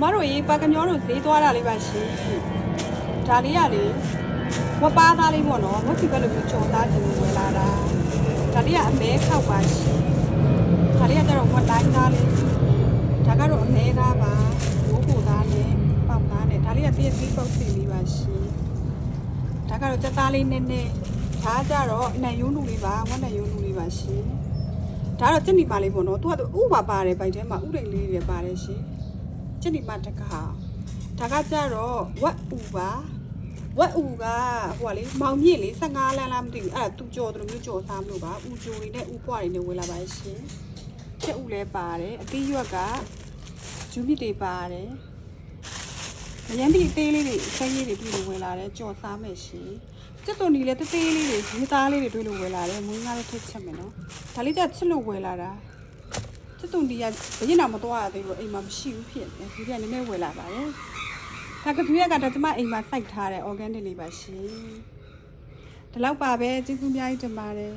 မတို့ရေပါကမျောတို့ဈေးသွားတာလေးပါရှင်ဒါလေးရလေဝပါသားလေးပေါ့နော်ဝက်စီပဲလို့ပြောကြော်သားခြင်းဝယ်လာတာဒါလေးကအမဲခောက်ပါရှင်ဒါလေးကကျတော့ဝက်တိုင်းသားလေးဒါကတော့အမဲသားပါဘိုးဘိုသားနဲ့ပေါက်သားနဲ့ဒါလေးကတည့်သီးပုတ်စီလေးပါရှင်ဒါကတော့စက်သားလေးနည်းနည်းဒါကြတော့နှံယုံလူလေးပါဝက်နှံယုံလူလေးပါရှင်ဒါတော့ကျက်နီပါလေးပေါ့နော်သူကဥပါပါတယ်ဗိုက်ထဲမှာဥတိန်လေးတွေပါတယ်ရှင်ကျက်နီမတကဟာဒါကကြတော့ဝက်ဥပါဝက်ဥကဟိုကလေမောင်မြင့်လေ15လမ်းလားမသိဘူးအဲ့ဒါသူကြော်တယ်လို့မျိုးကြော်စားမလို့ပါဥကြိုတွေနဲ့ဥပွားတွေနဲ့ဝယ်လာပါရှင်ကျက်ဥလည်းပါတယ်အသီးရွက်ကဂျူးမြစ်တွေပါတယ်အရန်ဒီအသေးလေးတွေအစိမ်းလေးတွေတွေ့လို့ဝယ်လာတယ်ကြော်စားမယ်ရှင်ကျက်သွန်ဒီလည်းသေးသေးလေးတွေရေးသားလေးတွေတွေ့လို့ဝယ်လာတယ်မွေးငါးလေးထည့်ချက်မယ်နော်ဒါလေးကချစ်လို့ဝယ်လာတာကျက်သွန်ဒီကဘယ်ရင်မှမသွားရသေးဘူးအိမ်မှာမရှိဘူးဖြစ်နေဒီကနည်းနည်းဝယ်လာပါတယ်ဒါကပြည့်ရကတော့ကျမအိမ်မှာစိုက်ထားတဲ့ organic လေးပါရှင်ဒီလောက်ပါပဲကျေးဇူးအများကြီးတင်ပါတယ်